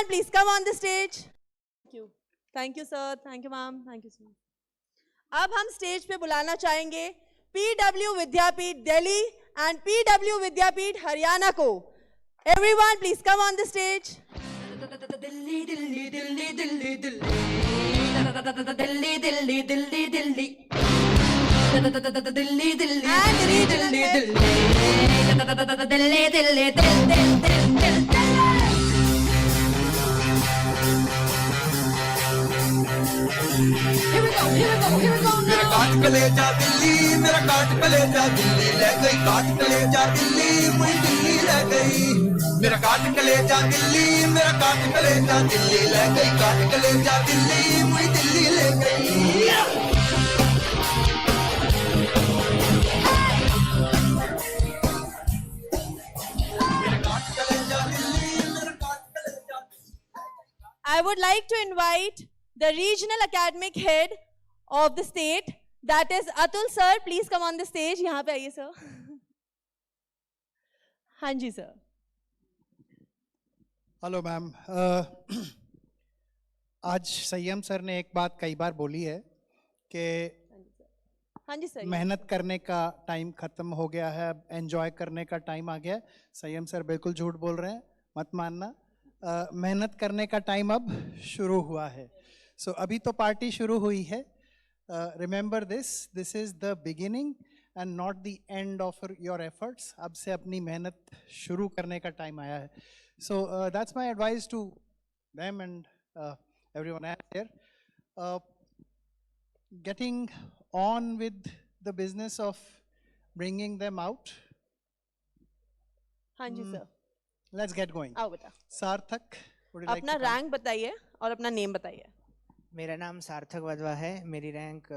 Everyone, please come on the stage. Thank you, sir. Thank you, ma'am. Thank you, sir. अब हम stage पे बुलाना चाहेंगे PW Vidyapeeth Delhi and PW विद्यापीठ हरियाणा को. Everyone, please come on the stage. Delhi Delhi Delhi Delhi Delhi Delhi Delhi Delhi Delhi Delhi Delhi Delhi Delhi. मेरा काट कलेजा दिल्ली, मेरा काट कलेजा दिल्ली ले गई, काट कलेजा दिल्ली मुझे दिल्ली ले गई. मेरा काट कलेजा दिल्ली, मेरा काट कलेजा दिल्ली ले गई, काट कलेजा दिल्ली मुझे दिल्ली ले गई. I would like to invite the regional academic head of the state, that is Atul sir. Please come on the stage. यहाँ पे आइए sir. हाँ जी sir. Hello ma'am. आज संयम सर ने एक बात कई बार बोली है कि हाँ जी सर. मेहनत करने का टाइम खत्म हो गया है, अब एंजॉय करने का टाइम आ गया है. संयम सर बिल्कुल झूठ बोल रहे हैं, मत मानना. मेहनत करने का टाइम अब शुरू हुआ है. सो अभी तो पार्टी शुरू हुई है. Remember this is the beginning and not the end of your efforts. अब से अपनी मेहनत शुरू करने का टाइम आया है. So that's my advice to them and everyone here. Getting on with the business of bringing them out. हाँ जी sir. Let's get going. आओ बेटा. सार्थक, would you like अपना to come? रैंक बताइए और अपना नेम बताइए. मेरा नाम सार्थक वधवा है. मेरी रैंक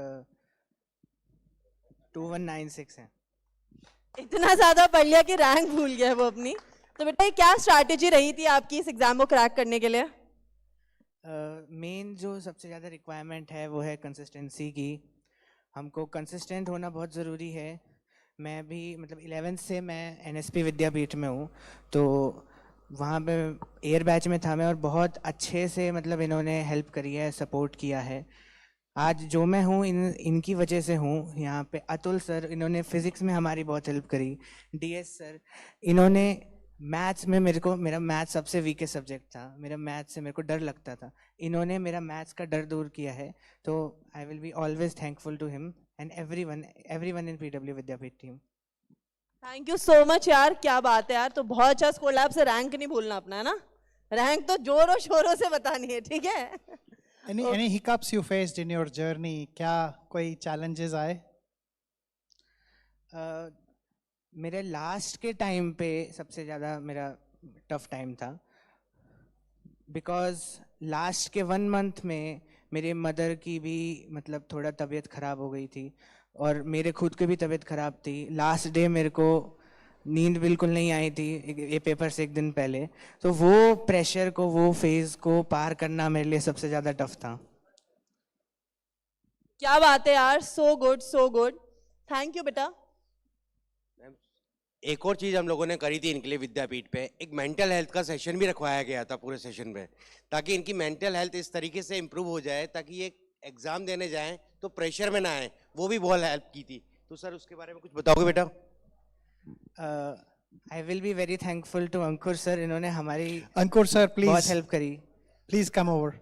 2196 है. इतना ज्यादा पढ़ लिया कि रैंक भूल गया वो अपनी. तो बेटा ये क्या स्ट्रैटेजी रही थी आपकी इस एग्जाम को क्रैक करने के लिए? मेन जो सबसे ज़्यादा रिक्वायरमेंट है वो है कंसिस्टेंसी की. हमको कंसिस्टेंट होना बहुत ज़रूरी है. मैं भी मतलब 11th से मैं NSP विद्यापीठ में हूँ, तो वहाँ पे एयर बैच में था मैं, और बहुत अच्छे से मतलब इन्होंने हेल्प करी है, सपोर्ट किया है. आज जो मैं हूँ इनकी वजह से हूँ. यहाँ पे अतुल सर, इन्होंने फिज़िक्स में हमारी बहुत हेल्प करी. DS सर, इन्होंने मैथ्स में मेरा मैथ्स सबसे वीकेस्ट सब्जेक्ट था. मेरा मैथ्स से मेरे को डर लगता था. इन्होंने मेरा मैथ्स का डर दूर किया है. तो I will be always thankful to him and everyone in PW Vidyapeeth team. Thank you so much यार. क्या बात है यार. तो बहुत अच्छा स्कोर. आप से रैंक नहीं भूलना अपना, है ना. रैंक तो जोरों शोरों से बतानी है, ठीक है. Any hiccups you faced in your journey? क्या कोई challenges आए? मेरे लास्ट के टाइम पे सबसे ज़्यादा मेरा टफ टाइम था, बिकॉज लास्ट के 1 मंथ में मेरे मदर की भी मतलब थोड़ा तबीयत ख़राब हो गई थी, और मेरे खुद की भी तबीयत ख़राब थी. लास्ट डे मेरे को नींद बिल्कुल नहीं आई थी ये पेपर से 1 दिन पहले. तो वो प्रेशर को, वो फेज़ को पार करना मेरे लिए सबसे ज़्यादा टफ था. क्या बात है यार. So good, so good. Thank you बेटा. एक और चीज़ हम लोगों ने करी थी इनके लिए विद्यापीठ पे, एक मेंटल हेल्थ का सेशन भी रखवाया गया था पूरे सेशन में, ताकि इनकी मेंटल हेल्थ इस तरीके से इम्प्रूव हो जाए ताकि ये एग्ज़ाम देने जाएं तो प्रेशर में ना आए. वो भी बहुत हेल्प की थी. तो सर उसके बारे में कुछ बताओगे बेटा? I will be very thankful to Ankur sir. इन्होंने हमारी अंकुर सर प्लीज बहुत हेल्प करी. Please come over.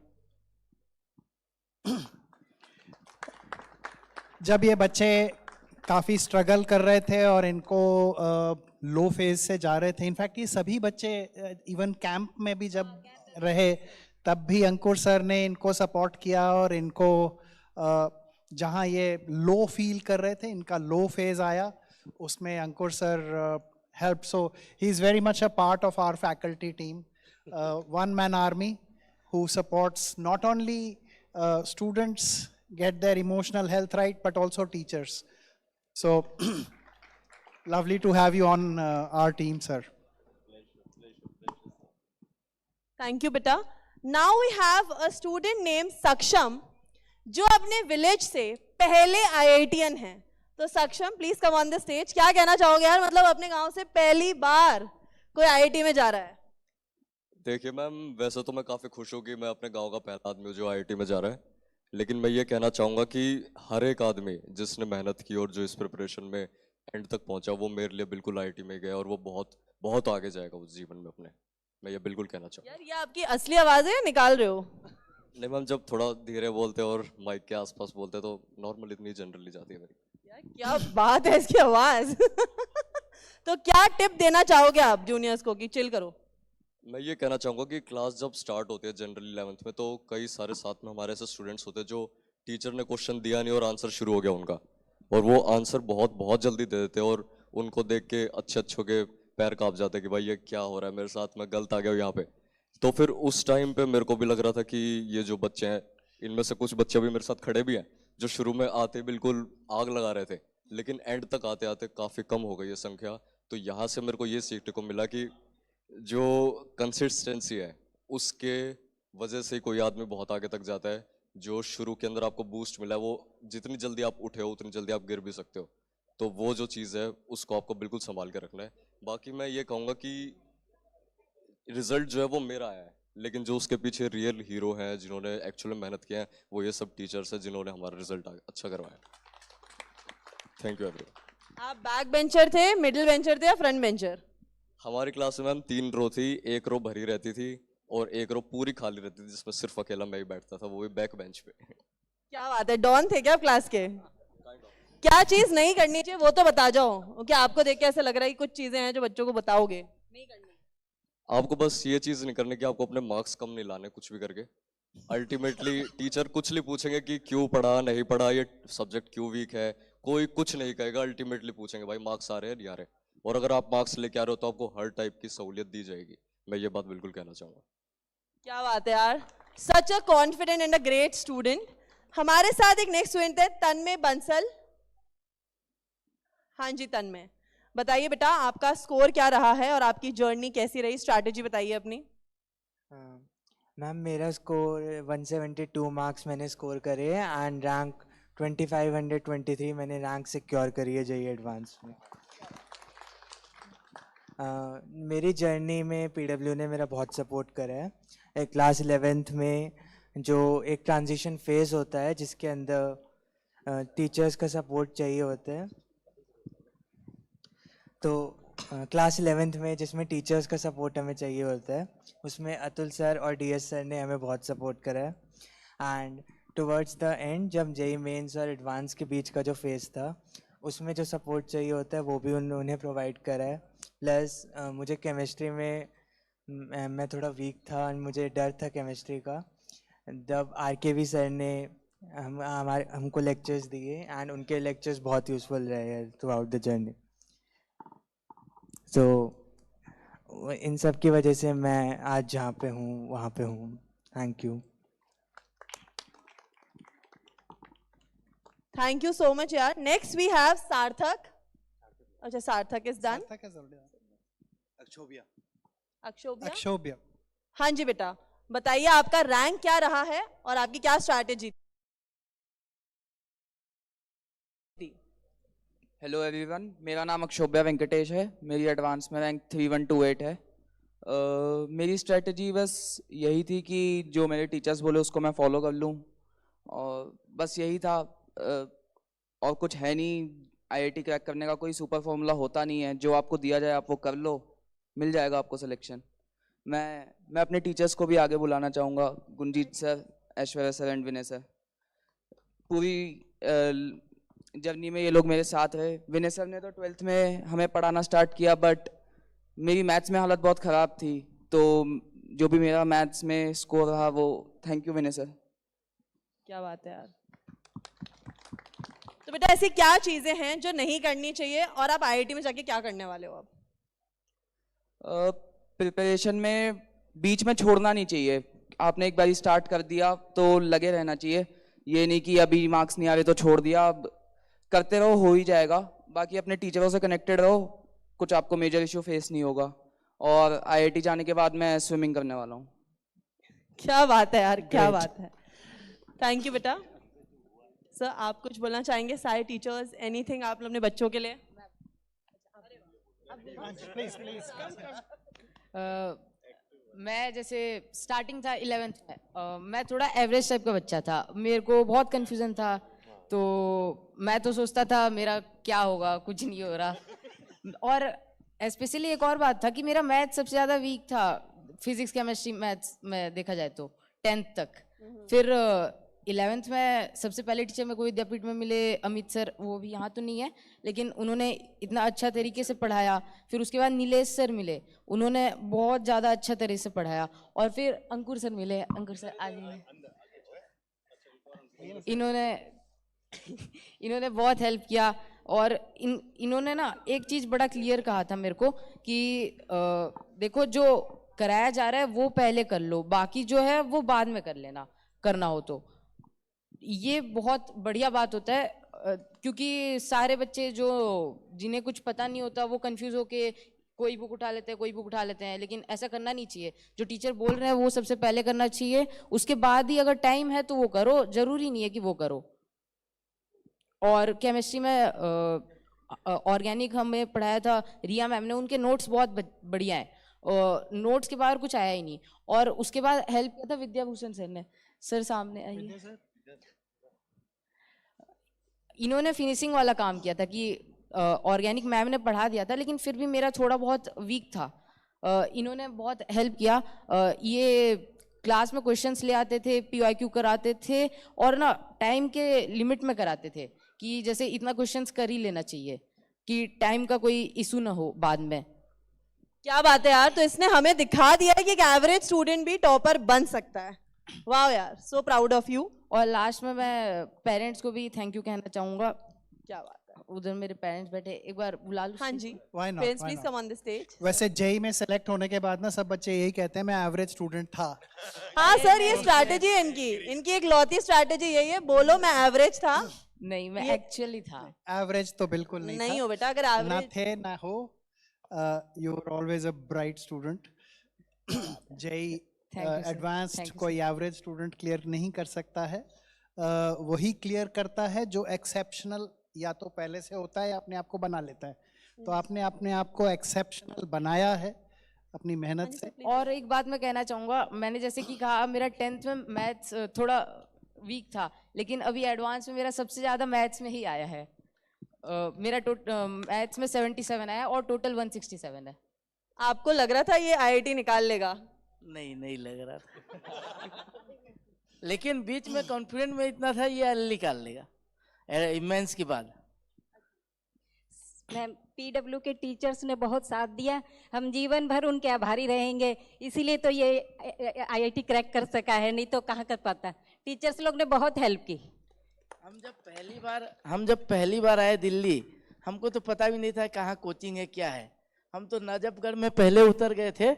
जब ये बच्चे काफ़ी स्ट्रगल कर रहे थे और इनको लो फेज से जा रहे थे, इनफैक्ट ये सभी बच्चे इवन कैंप में भी जब रहे तब भी अंकुर सर ने इनको सपोर्ट किया, और इनको जहाँ ये लो फील कर रहे थे, इनका लो फेज आया, उसमें Ankur sir help. So he is very much a part of our faculty team, one man army who supports not only students get their emotional health right, but also teachers. So lovely to have you on our team, sir. Thank you beta. Now we have a student named Saksham, जो अपने village से पहले IITian हैं. तो सक्षम please come on the stage. क्या कहना चाहोगे यार, मतलब अपने गांव से पहली बार कोई IIT में जा रहा है. देखिए मैम, वैसे तो मैं काफ़ी खुश हूँ कि मैं अपने गांव का पहला आदमी हूँ जो आईआईटी में जा रहा है, लेकिन मैं ये कहना चाहूँगा कि हर एक आदमी जिसने मेहनत की और जो इस प्रिपरेशन में एंड तक पहुँचा, वो मेरे लिए बिल्कुल आईआईटी में गया और वो बहुत बहुत आगे जाएगा उस जीवन में अपने। मैं ये बिल्कुल कहना चाहूँगा। यार ये आपकी असली आवाज है या निकाल रहे हो? नहीं मैम, जब थोड़ा धीरे बोलते हैं और माइक के आसपास बोलते हैं तो नॉर्मल इतनी जनरली जाती है मेरी। यार क्या बात है इसकी आवाज। तो क्या टिप देना चाहोगे आप जूनियर्स को कि चिल करो? मैं ये कहना चाहूँगा कि क्लास जब स्टार्ट होती है जनरली 11th में, तो कई सारे साथ में हमारे ऐसे स्टूडेंट्स होते हैं जो टीचर ने क्वेश्चन दिया नहीं और आंसर शुरू हो गया उनका, और वो आंसर बहुत बहुत जल्दी दे देते हैं और उनको देख के अच्छे के पैर कांप जाते हैं कि भाई ये क्या हो रहा है मेरे साथ, मैं गलत आ गया हूँ यहाँ पे। तो फिर उस टाइम पे मेरे को भी लग रहा था कि ये जो बच्चे हैं, इनमें से कुछ बच्चे भी मेरे साथ खड़े भी हैं जो शुरू में आते बिल्कुल आग लगा रहे थे, लेकिन एंड तक आते आते काफ़ी कम हो गई है संख्या। तो यहाँ से मेरे को ये सीखने को मिला कि जो कंसिस्टेंसी है उसके वजह से कोई आदमी बहुत आगे तक जाता है। जो शुरू के अंदर आपको बूस्ट मिला है, वो जितनी जल्दी आप उठे हो उतनी जल्दी आप गिर भी सकते हो, तो वो जो चीज़ है उसको आपको बिल्कुल संभाल के रखना है। बाकी मैं ये कहूँगा कि रिजल्ट जो है वो मेरा आया है, लेकिन जो उसके पीछे रियल हीरो हैं जिन्होंने एक्चुअली मेहनत किया है, वो ये सब टीचर्स हैं जिन्होंने हमारा रिजल्ट अच्छा करवाया। Thank you everyone. आप बैक बेंचर थे, मिडिल बेंचर थे या फ्रंट बेंचर? हमारी क्लास में मैम 3 रो थी, एक रो भरी रहती थी और एक रो पूरी खाली रहती थी जिसमें सिर्फ अकेला मैं ही बैठता था, वो भी बैक बेंच पे। क्या बात है, डॉन थे क्या आप क्लास के? क्या चीज नहीं करनी चाहिए वो तो बता जाओ। क्या आपको देख के ऐसा लग रहा है कि कुछ चीजें हैं जो बच्चों को बताओगे नहीं करनी? आपको बस ये चीज नहीं करनी कि आपको अपने मार्क्स कम नहीं लाने कुछ भी करके। अल्टीमेटली टीचर कुछ नहीं पूछेंगे कि क्यों पढ़ा नहीं पढ़ा, ये सब्जेक्ट क्यों वीक है, कोई कुछ नहीं कहेगा। अल्टीमेटली पूछेंगे भाई मार्क्स आ रहे हैं नहीं आ रहे, और अगर आप मार्क्स लेके आ रहे हो तो आपको हर टाइप की सहूलियत दी जाएगी। मैं ये बात बिल्कुल कहना चाहूँगा। क्या बात है यार, such a confident and a great student. हमारे साथ एक नेक्स्ट स्टूडेंट है तन्मय बंसल। हाँ जी तन्मय, बताइए बेटा आपका स्कोर क्या रहा है और आपकी जर्नी कैसी रही, स्ट्रैटेजी बताइए अपनी। मैम मेरा स्कोर 172 मार्क्स मैंने स्कोर करे हैं एंड रैंक 2523 मैंने रैंक सिक्योर करी है जेईई एडवांस में। मेरी जर्नी में पीडब्ल्यू ने मेरा बहुत सपोर्ट करा है। क्लास 11th में जो एक ट्रांजिशन फेज होता है जिसके अंदर टीचर्स का सपोर्ट चाहिए होता है, तो क्लास 11th में जिसमें टीचर्स का सपोर्ट हमें चाहिए होता है, उसमें अतुल सर और डीएस सर ने हमें बहुत सपोर्ट करा है। एंड टुवर्ड्स द एंड जब जेईई मेंस और एडवांस के बीच का जो फेज़ था, उसमें जो सपोर्ट चाहिए होता है वो भी उन्होंने प्रोवाइड करा है। प्लस मुझे केमिस्ट्री में मैं थोड़ा वीक था और मुझे डर था केमिस्ट्री का। जब आरकेवी सर ने हमको लेक्चर्स दिए एंड उनके लेक्चर्स बहुत यूज़फुल रहे हैं थ्रू आउट द जर्नी। तो इन सब की वजह से मैं आज जहाँ पे हूँ वहाँ पे हूँ। Thank you. Thank you so much यार। नेक्स्ट वी हैव सार्थक। अच्छा सार्थक इज डन। अक्षोभ्या। अक्षोभ्या। अक्षोभ्य। हाँ जी बेटा, बताइए आपका रैंक क्या रहा है और आपकी क्या स्ट्रैटेजी थी? हेलो एवरीवन, मेरा नाम अक्षोभ्या वेंकटेश है। मेरी एडवांस में रैंक 3128 है। मेरी स्ट्रेटजी बस यही थी कि जो मेरे टीचर्स बोले उसको मैं फॉलो कर लूँ, और बस यही था। और कुछ है नहीं, आईआईटी क्रैक करने का कोई सुपर फॉर्मूला होता नहीं है। जो आपको दिया जाए आप वो कर लो, मिल जाएगा आपको सिलेक्शन। मैं अपने टीचर्स को भी आगे बुलाना चाहूँगा, Gunjeet sir, Aishwarya sir and Vinay sir. पूरी जर्नी में ये लोग मेरे साथ रहे। विनय सर ने तो 12th में हमें पढ़ाना स्टार्ट किया, बट मेरी मैथ्स में हालत बहुत ख़राब थी, तो जो भी मेरा मैथ्स में स्कोर रहा वो थैंक यू विनय सर। क्या बात है यार। तो बेटा ऐसी क्या चीजें हैं जो नहीं करनी चाहिए और आप आईआईटी में जाके क्या करने वाले हो अब? प्रिपरेशन में बीच में छोड़ना नहीं चाहिए। आपने एक बार स्टार्ट कर दिया तो लगे रहना चाहिए। ये नहीं कि अभी मार्क्स नहीं आ रहे तो छोड़ दिया, अब करते रहो, हो ही जाएगा। बाकी अपने टीचरों से कनेक्टेड रहो, कुछ आपको मेजर इशू फेस नहीं होगा। और आईआईटी जाने के बाद मैं स्विमिंग करने वाला हूँ। क्या बात है यार, क्या बात है। थैंक यू बेटा। सर आप कुछ बोलना चाहेंगे? सारे टीचर्स एनीथिंग आप अपने बच्चों के लिए? मैं जैसे स्टार्टिंग था 11th में, मैं थोड़ा एवरेज टाइप का बच्चा था, मेरे को बहुत कन्फ्यूजन था, तो मैं तो सोचता था मेरा क्या होगा, कुछ नहीं हो रहा। और स्पेशली एक और बात था कि मेरा मैथ सबसे ज़्यादा वीक था, फिजिक्स केमिस्ट्री मैथ्स में देखा जाए तो 10th तक। फिर 11th में सबसे पहले टीचर मेरे को विद्यापीठ में मिले अमित सर, वो भी यहाँ तो नहीं है लेकिन उन्होंने इतना अच्छा तरीके से पढ़ाया। फिर उसके बाद नीलेश सर मिले, उन्होंने बहुत ज़्यादा अच्छा तरीके से पढ़ाया। और फिर अंकुर सर मिले, अंकुर सर आज इन्होंने बहुत हेल्प किया। और इन्होंने ना एक चीज़ बड़ा क्लियर कहा था मेरे को कि देखो जो कराया जा रहा है वो पहले कर लो, बाकी जो है वो बाद में कर लेना, करना हो तो। ये बहुत बढ़िया बात होता है, क्योंकि सारे बच्चे जो जिन्हें कुछ पता नहीं होता वो कंफ्यूज होके कोई बुक उठा लेते हैं, कोई बुक उठा लेते हैं, लेकिन ऐसा करना नहीं चाहिए। जो टीचर बोल रहे हैं वो सबसे पहले करना चाहिए, उसके बाद ही अगर टाइम है तो वो करो, जरूरी नहीं है कि वो करो। और केमिस्ट्री में ऑर्गेनिक हमें पढ़ाया था रिया मैम ने, उनके नोट्स बहुत बढ़िया हैं, नोट्स के बाहर कुछ आया ही नहीं। और उसके बाद हेल्प किया था विद्याभूषण सर ने, सर सामने आइए। इन्होंने फिनिशिंग वाला काम किया था कि ऑर्गेनिक मैम ने पढ़ा दिया था लेकिन फिर भी मेरा थोड़ा बहुत वीक था, इन्होंने बहुत हेल्प किया। ये क्लास में क्वेश्चंस ले आते थे, PYQ कराते थे और ना टाइम के लिमिट में कराते थे कि जैसे इतना क्वेश्चंस कर ही लेना चाहिए कि टाइम का कोई इशू ना हो बाद में। क्या बात है यार, तो इसने हमें दिखा दिया है कि एक एवरेज स्टूडेंट भी टॉपर बन सकता है। वाह यार, सो प्राउड ऑफ यू। और लास्ट में मैं पेरेंट्स को भी थैंक यू कहना चाहूँगा। क्या बात है, उधर मेरे पेरेंट्स बैठे, एक बार बुला लो। हाँ जी, Why not? Parents Why please not? Come on the stage. वैसे जेई में सेलेक्ट होने के बाद ना सब बच्चे यही कहते हैं मैं एवरेज स्टूडेंट था। हाँ सर, ये स्ट्रैटेजी है इनकी एक लौती स्ट्रैटेजी यही है, बोलो मैं एवरेज था। नहीं, मैं एक्चुअली था। एवरेज तो बिल्कुल नहीं नहीं था। हो बेटा, अगर ना एवरेज थे ना हो, you are always a bright student. JEE Thank you, sir. Advanced Thank you, कोई एवरेज स्टूडेंट क्लियर नहीं कर सकता है, वही क्लियर करता है जो एक्सेप्शनल या तो पहले से होता है या अपने आप को बना लेता है। तो आपने अपने आप को एक्सेप्शनल बनाया है अपनी मेहनत से। और एक बात मैं कहना चाहूँगा, मैंने जैसे कि कहा मेरा 10th में मैथ्स थोड़ा वीक था, लेकिन अभी एडवांस में मेरा सबसे ज़्यादा मैथ्स में ही आया है। मेरा मैथ्स में 77 आया और टोटल 167 है। आपको लग रहा था ये IIT निकाल लेगा? नहीं लग रहा था लेकिन बीच में कॉन्फिडेंट में इतना था ये निकाल लेगा मेंस के बाद। मैम, PW के टीचर्स ने बहुत साथ दिया, हम जीवन भर उनके आभारी रहेंगे, इसीलिए तो ये IIT क्रैक कर सका है, नहीं तो कहाँ कर पाता। टीचर्स लोग ने बहुत हेल्प की। हम जब पहली बार आए दिल्ली, हमको तो पता भी नहीं था कहाँ कोचिंग है क्या है। हम तो नजफगढ़ में पहले उतर गए थे,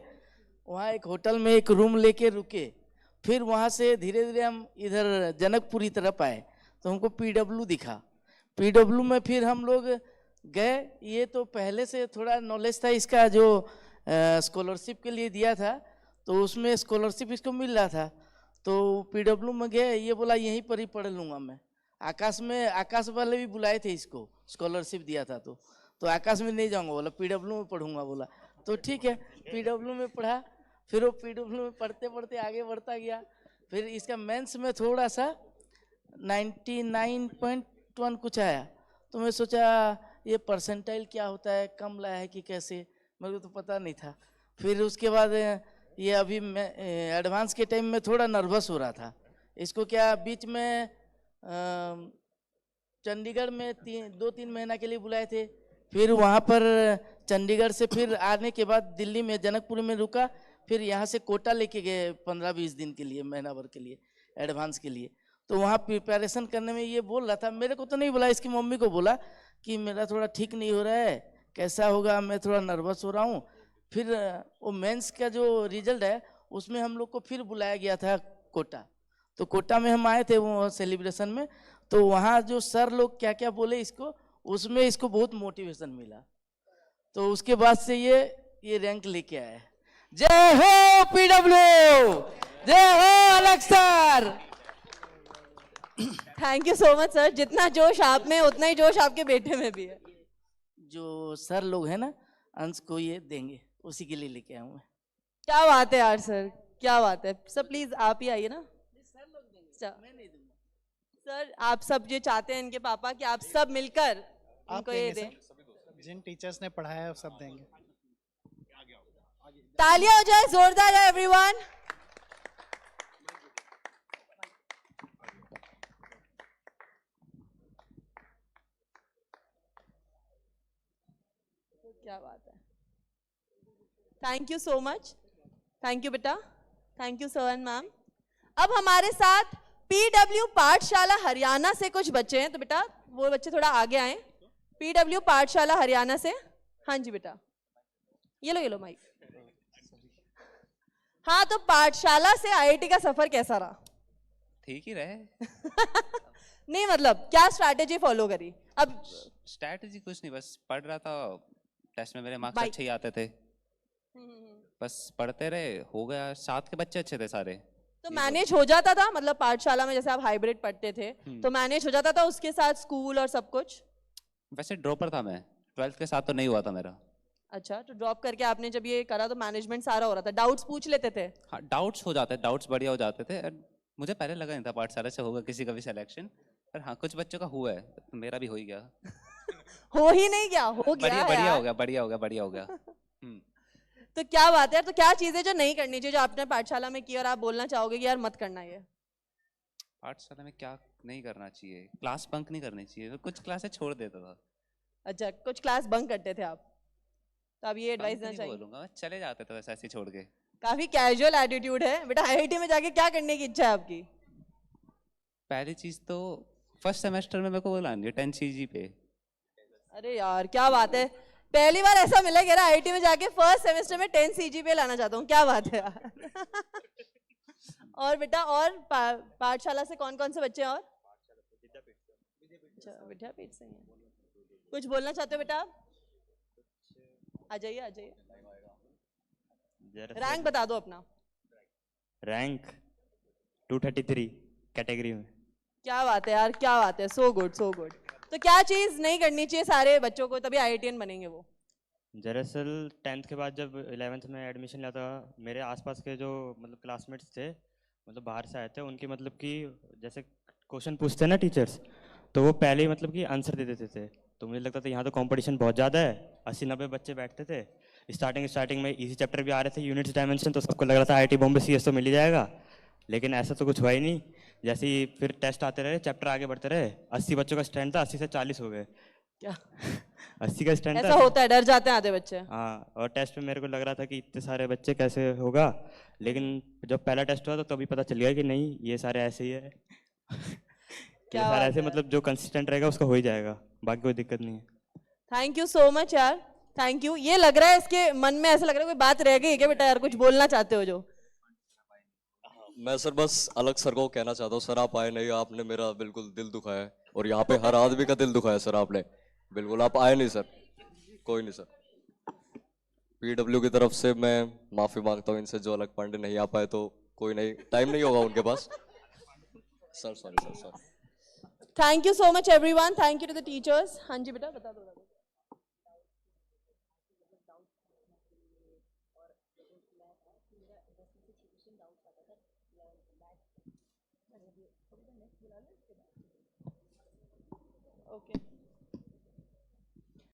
वहाँ एक होटल में एक रूम लेके रुके, फिर वहाँ से धीरे धीरे हम इधर जनकपुरी तरफ आए तो हमको PW दिखा। PW में फिर हम लोग गए, ये तो पहले से थोड़ा नॉलेज था इसका, जो स्कॉलरशिप के लिए दिया था तो उसमें स्कॉलरशिप इसको मिल रहा था। तो PW में गए, ये बोला यहीं पर ही पढ़ लूँगा मैं। आकाश वाले भी बुलाए थे इसको, स्कॉलरशिप दिया था तो आकाश में नहीं जाऊँगा, बोला PW में पढ़ूंगा। बोला तो ठीक है, PW में पढ़ा। फिर वो PW में पढ़ते पढ़ते आगे बढ़ता गया। फिर इसका मेंस में थोड़ा सा 99.1 कुछ आया, तो मैं सोचा ये परसेंटाइल क्या होता है, कम लाया है कि कैसे, मेरे को तो पता नहीं था। फिर उसके बाद ये अभी मैं एडवांस के टाइम में थोड़ा नर्वस हो रहा था। इसको क्या बीच में चंडीगढ़ में 2-3 महीना के लिए बुलाए थे, फिर वहाँ पर चंडीगढ़ से फिर आने के बाद दिल्ली में जनकपुर में रुका, फिर यहाँ से कोटा लेके गए 15-20 दिन के लिए, महीना भर के लिए एडवांस के लिए। तो वहाँ प्रिपरेशन करने में ये बोल रहा था, मेरे को तो नहीं बोला, इसकी मम्मी को बोला कि मेरा थोड़ा ठीक नहीं हो रहा है, कैसा होगा, मैं थोड़ा नर्वस हो रहा हूँ। फिर वो मेंस का जो रिजल्ट है उसमें हम लोग को फिर बुलाया गया था कोटा। तो कोटा में हम आए थे वो सेलिब्रेशन में, तो वहाँ जो सर लोग क्या क्या बोले इसको, उसमें इसको बहुत मोटिवेशन मिला। तो उसके बाद से ये रैंक लेके आया है। जय हो PW, जय हो अलग sir. Thank you so much sir, जितना जोश आप में उतना ही जोश आपके बेटे में भी है। जो सर लोग हैं ना, अंश को ये देंगे, उसी के लिए लेके आया हूँ मैं। क्या बात है यार सर, क्या बात है सर, प्लीज आप ही आइए ना सर। आप सब ये चाहते हैं इनके पापा कि आप सब मिलकर आप उनको ये देंगे दें। सर, जिन टीचर्स ने पढ़ाया है वो सब देंगे। तालियां हो जाए, जोरदार है एवरीवन। क्या बात है, thank you so much, thank you बेटा, thank you sir and ma'am. अब हमारे साथ पीडब्ल्यू पाठशाला हरियाणा से कुछ बच्चे हैं, तो बेटा वो बच्चे थोड़ा आगे आए। पीडब्ल्यू पाठशाला हरियाणा से, हाँ जी बेटा, ये लो माइक। हाँ, तो पाठशाला से आईआईटी का सफर कैसा रहा? ठीक ही रहे। नहीं मतलब क्या स्ट्रैटेजी फॉलो करी? अब स्ट्रैटेजी कुछ नहीं, बस पढ़ रहा था, टेस्ट में मेरे मार्क्स अच्छे ही आते थे, बस पढ़ते रहे, हो गया। साथ के बच्चे अच्छे थे सारे, तो मैनेज हो जाता था, मतलब पाठशाला में जैसे आप हाइब्रिड पढ़ते थे तो मैनेज हो जाता था उसके साथ स्कूल और सब कुछ? वैसे ड्रॉपर था मैं, 12th के साथ तो नहीं हुआ था मेरा। अच्छा, तो ड्रॉप करके आपने जब ये करा तो मैनेजमेंट सारा हो रहा था, डाउट्स पूछ लेते थे? हाँ, डाउट्स हो जाते, डाउट्स बढ़िया हो जाते थे। मुझे पहले लगा नहीं था पाठशाला से होगा किसी का भी सिलेक्शन, पर हाँ कुछ बच्चों का हुआ है, तो मेरा भी हो ही गया। हो ही नहीं गया, हो गया बढ़िया यार। हो गया, बढ़िया हो गया, बढ़िया हो गया। तो क्या बात है, तो क्या चीजें जो नहीं करनी चाहिए जो आपने पाठशाला में की और आप बोलना चाहोगे कि यार मत करना ये? पाठशाला में क्या नहीं करना चाहिए? क्लास बंक नहीं करनी चाहिए, कुछ क्लासेस छोड़ देता था। अच्छा, कुछ क्लास बंक करते थे आप, तो अब ये एडवाइस बंक देना नहीं चाहिए? बोलूंगा, चले जाते थे वैसे ऐसे ही छोड़ के। काफी कैजुअल एटीट्यूड है बेटा। आईआईटी में जाके क्या करने की इच्छा है आपकी? पहली चीज तो फर्स्ट सेमेस्टर में मेरे को वो लानी है 10 सीजी पे। अरे यार क्या बात है, पहली बार ऐसा मिला कि आईआईटी में जाके फर्स्ट सेमेस्टर में 10 सीजीपीए लाना चाहता हूँ, क्या बात है यार। और बेटा और पाठशाला से कौन कौन से बच्चे हैं? और अच्छा, विद्यापीठ से हैं। कुछ बोलना चाहते हो बेटा आप? आ जाइए, आ जाइए, रैंक बता दो अपना। रैंक 233 कैटेगरी में। क्या बात है यार, क्या बात है, सो गुड सो गुड। तो क्या चीज नहीं करनी चाहिए सारे बच्चों को तभी आईआईटीएन बनेंगे वो? दरअसल 10th के बाद जब 11th में एडमिशन लिया था, मेरे आसपास के जो मतलब क्लासमेट्स थे, मतलब बाहर से आए थे, उनकी मतलब कि जैसे क्वेश्चन पूछते हैं ना टीचर्स, तो वो पहले ही मतलब कि आंसर दे देते थे। तो मुझे लगता था यहाँ तो कंपटीशन बहुत ज़्यादा है, 80-90 बच्चे बैठते थे। स्टार्टिंग में इजी चैप्टर भी आ रहे थे, यूनिट्स डायमेंशन, तो सबको लग रहा था आईआईटी बॉम्बे सीएस तो मिल ही जाएगा, लेकिन ऐसा तो कुछ हुआ ही नहीं। जैसे ही फिर टेस्ट आते रहे, चैप्टर आगे बढ़ते रहे, 80 बच्चों का स्टैंड था, 80 से 40 हो गए। क्या 80 का स्टैंड ऐसा होता है, डर जाते हैं आधे बच्चे। हाँ, और टेस्ट में मेरे को लग रहा था कि इतने सारे बच्चे कैसे होगा, लेकिन जब पहला टेस्ट हुआ तो तभी पता चल गया कि नहीं, ये सारे ऐसे ही है। ये सारे ऐसे, मतलब जो कंसिस्टेंट रहेगा उसका हो ही जाएगा, बाकी कोई दिक्कत नहीं है। थैंक यू सो मच यार, थैंक यू। ये लग रहा है इसके मन में ऐसा लग रहा है कोई बात रह गई है क्या बेटा? यार कुछ बोलना चाहते हो जो? मैं सर बस अलग सर को कहना चाहता हूँ, सर आप आए नहीं, आपने मेरा बिल्कुल दिल दुखाया है, और यहाँ पे हर आदमी का दिल दुखाया सर आपने, बिल्कुल आप आए नहीं सर। कोई नहीं सर, पीडब्ल्यू की तरफ से मैं माफी मांगता हूँ इनसे, जो अलग पांडे नहीं आ पाए, तो कोई नहीं, टाइम नहीं होगा उनके पास sir, sorry sir, sorry. Thank you so much everyone, thank you to the teachers. हाँ जी बेटा, बता दो। ओके